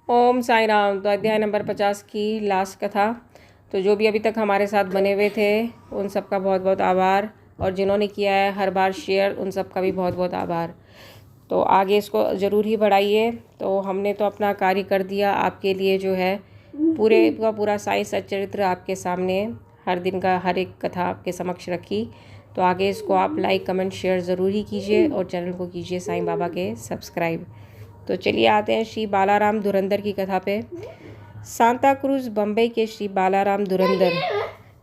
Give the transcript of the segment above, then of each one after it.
ओम साई राम। तो अध्याय नंबर 50 की लास्ट कथा। तो जो भी अभी तक हमारे साथ बने हुए थे उन सब का बहुत बहुत आभार, और जिन्होंने किया है हर बार शेयर उन सब का भी बहुत बहुत आभार। तो आगे इसको ज़रूर ही बढ़ाइए। तो हमने तो अपना कार्य कर दिया, आपके लिए जो है पूरे का पूरा साई सच्चरित्र आपके सामने हर दिन का हर एक कथा आपके समक्ष रखी। तो आगे इसको आप लाइक कमेंट शेयर ज़रूर ही कीजिए और चैनल को कीजिए साईं बाबा के सब्सक्राइब। तो चलिए आते हैं श्री बालाराम धुरंधर की कथा पे। सांता क्रूज बम्बई के श्री बालाराम धुरंधर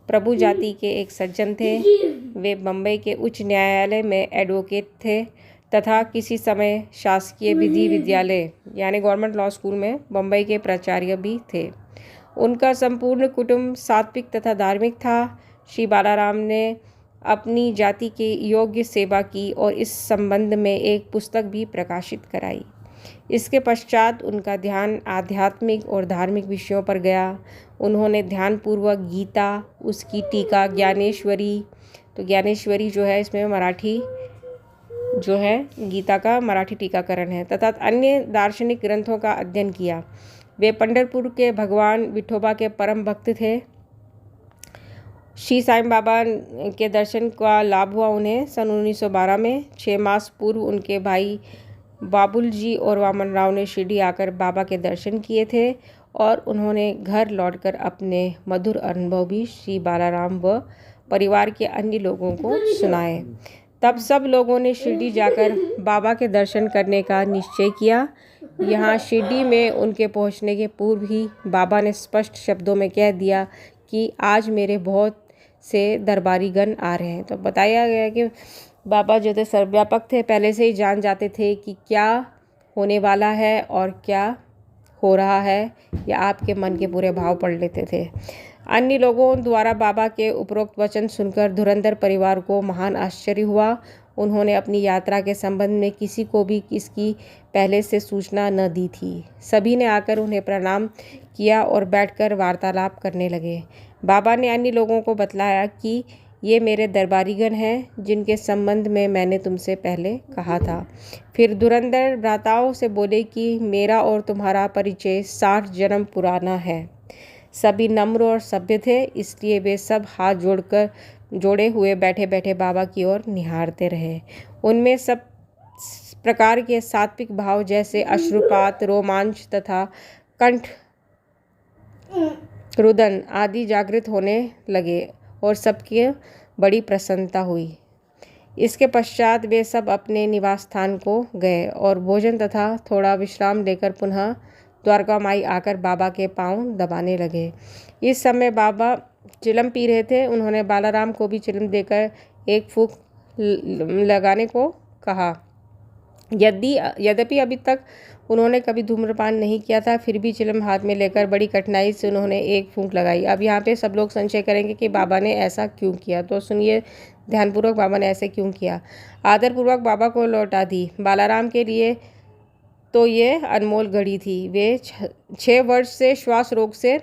प्रभु जाति के एक सज्जन थे। वे बम्बई के उच्च न्यायालय में एडवोकेट थे तथा किसी समय शासकीय विधि विद्यालय यानी गवर्नमेंट लॉ स्कूल में बम्बई के प्राचार्य भी थे। उनका संपूर्ण कुटुंब सात्विक तथा धार्मिक था। श्री बालाराम ने अपनी जाति की योग्य सेवा की और इस संबंध में एक पुस्तक भी प्रकाशित कराई। इसके पश्चात उनका ध्यान आध्यात्मिक और धार्मिक विषयों पर गया। उन्होंने ध्यानपूर्वक गीता, उसकी टीका ज्ञानेश्वरी, तो ज्ञानेश्वरी जो है इसमें मराठी जो है गीता का मराठी टीकाकरण है, तथा अन्य दार्शनिक ग्रंथों का अध्ययन किया। वे पंढरपुर के भगवान विठोबा के परम भक्त थे। श्री साईं बाबा के दर्शन का लाभ हुआ उन्हें सन 1912 में। 6 मास पूर्व उनके भाई बाबुल जी और वामन राव ने शिरडी आकर बाबा के दर्शन किए थे और उन्होंने घर लौटकर अपने मधुर अनुभव भी श्री बालाराम व परिवार के अन्य लोगों को सुनाए। तब सब लोगों ने शिरडी जाकर बाबा के दर्शन करने का निश्चय किया। यहाँ शिरडी में उनके पहुँचने के पूर्व ही बाबा ने स्पष्ट शब्दों में कह दिया कि आज मेरे बहुत से दरबारीगण आ रहे हैं। तो बताया गया कि बाबा जो थे सर्वव्यापक थे, पहले से ही जान जाते थे कि क्या होने वाला है और क्या हो रहा है, या आपके मन के पूरे भाव पढ़ लेते थे। अन्य लोगों द्वारा बाबा के उपरोक्त वचन सुनकर धुरंधर परिवार को महान आश्चर्य हुआ। उन्होंने अपनी यात्रा के संबंध में किसी को भी इसकी पहले से सूचना न दी थी। सभी ने आकर उन्हें प्रणाम किया और बैठकर वार्तालाप करने लगे। बाबा ने अन्य लोगों को बतलाया कि ये मेरे दरबारीगण हैं जिनके संबंध में मैंने तुमसे पहले कहा था। फिर धुरंधर भ्राताओं से बोले कि मेरा और तुम्हारा परिचय 60 जन्म पुराना है। सभी नम्र और सभ्य थे, इसलिए वे सब हाथ जोड़े हुए बैठे बैठे बाबा की ओर निहारते रहे। उनमें सब प्रकार के सात्विक भाव जैसे अश्रुपात, रोमांच तथा कंठ रुदन आदि जागृत होने लगे और सबकी बड़ी प्रसन्नता हुई। इसके पश्चात वे सब अपने निवास स्थान को गए और भोजन तथा थोड़ा विश्राम लेकर पुनः द्वारका माई आकर बाबा के पांव दबाने लगे। इस समय बाबा चिलम पी रहे थे। उन्होंने बालाराम को भी चिलम देकर एक फूंक लगाने को कहा। यद्यपि अभी तक उन्होंने कभी धूम्रपान नहीं किया था, फिर भी चिलम हाथ में लेकर बड़ी कठिनाई से उन्होंने एक फूंक लगाई। अब यहाँ पे सब लोग संशय करेंगे कि बाबा ने ऐसा क्यों किया, तो सुनिए ध्यानपूर्वक बाबा ने ऐसे क्यों किया। आदरपूर्वक बाबा को लौटा दी। बालाराम के लिए तो ये अनमोल घड़ी थी। वे 6 वर्ष से श्वास रोग से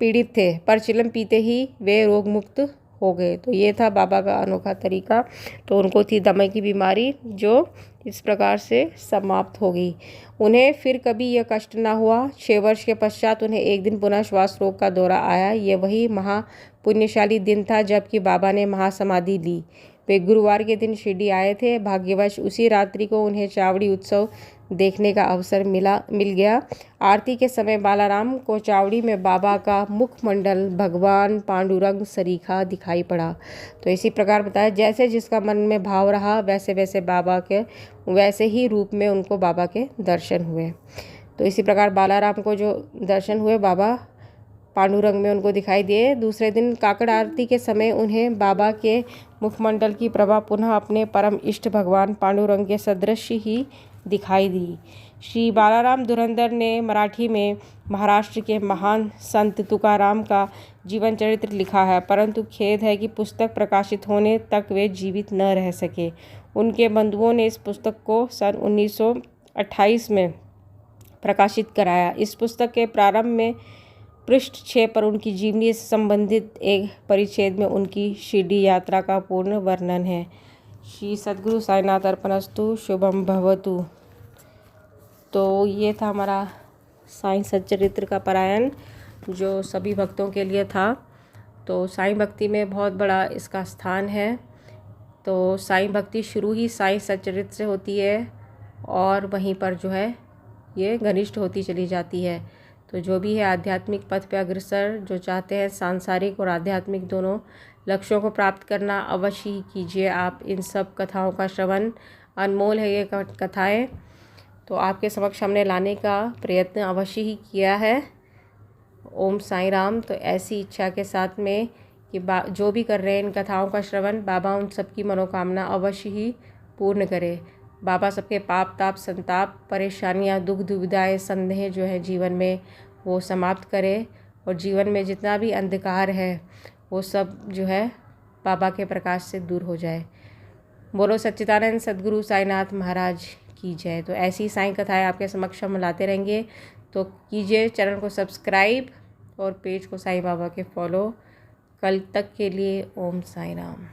पीड़ित थे, पर चिलम पीते ही वे रोग मुक्त हो गए। तो ये था बाबा का अनोखा तरीका। तो उनको थी दमे की बीमारी, जो इस प्रकार से समाप्त हो गई। उन्हें फिर कभी यह कष्ट ना हुआ। 6 वर्ष के पश्चात उन्हें एक दिन पुनः श्वास रोग का दौरा आया। ये वही महापुण्यशाली दिन था जबकि बाबा ने महासमाधि ली। वे गुरुवार के दिन शिरडी आए थे। भाग्यवश उसी रात्रि को उन्हें चावड़ी उत्सव देखने का अवसर मिल गया। आरती के समय बालाराम को चावड़ी में बाबा का मुखमंडल भगवान पांडुरंग सरीखा दिखाई पड़ा। तो इसी प्रकार बताया, जैसे जिसका मन में भाव रहा वैसे वैसे बाबा के वैसे ही रूप में उनको बाबा के दर्शन हुए। तो इसी प्रकार बालाराम को जो दर्शन हुए बाबा पांडुरंग में उनको दिखाई दिए। दूसरे दिन काकड़ आरती के समय उन्हें बाबा के मुखमंडल की प्रभा पुनः अपने परम इष्ट भगवान पांडुरंग के सदृश ही दिखाई दी। श्री बालाराम धुरंधर ने मराठी में महाराष्ट्र के महान संत तुकाराम का जीवन चरित्र लिखा है, परंतु खेद है कि पुस्तक प्रकाशित होने तक वे जीवित न रह सके। उनके बंधुओं ने इस पुस्तक को सन 1928 में प्रकाशित कराया। इस पुस्तक के प्रारंभ में पृष्ठ 6 पर उनकी जीवनी से संबंधित एक परिच्छेद में उनकी शिरडी यात्रा का पूर्ण वर्णन है। श्री सद्गुरु साईनाथ अर्पणस्तु। शुभम भवतु। तो ये था हमारा साईं सच्चरित्र का पारायण जो सभी भक्तों के लिए था। तो साईं भक्ति में बहुत बड़ा इसका स्थान है। तो साईं भक्ति शुरू ही साईं सच्चरित्र से होती है और वहीं पर जो है ये घनिष्ठ होती चली जाती है। तो जो भी है आध्यात्मिक पथ पे अग्रसर जो चाहते हैं सांसारिक और आध्यात्मिक दोनों लक्ष्यों को प्राप्त करना, अवश्य ही कीजिए आप इन सब कथाओं का श्रवण। अनमोल है ये कथाएं, तो आपके समक्ष हमने लाने का प्रयत्न अवश्य ही किया है। ओम साईं राम। तो ऐसी इच्छा के साथ में कि जो भी कर रहे हैं इन कथाओं का श्रवण, बाबा उन सबकी मनोकामना अवश्य ही पूर्ण करे। बाबा सबके पाप ताप संताप परेशानियां दुख दुविधाएं संदेह जो है जीवन में वो समाप्त करे और जीवन में जितना भी अंधकार है वो सब जो है बाबा के प्रकाश से दूर हो जाए। बोलो सच्चिदानंद सद्गुरु साईनाथ महाराज की जय। तो ऐसी साईं कथाएं आपके समक्ष हम लाते रहेंगे। तो कीजिए चैनल को सब्सक्राइब और पेज को साईं बाबा के फॉलो। कल तक के लिए ओम साईं राम।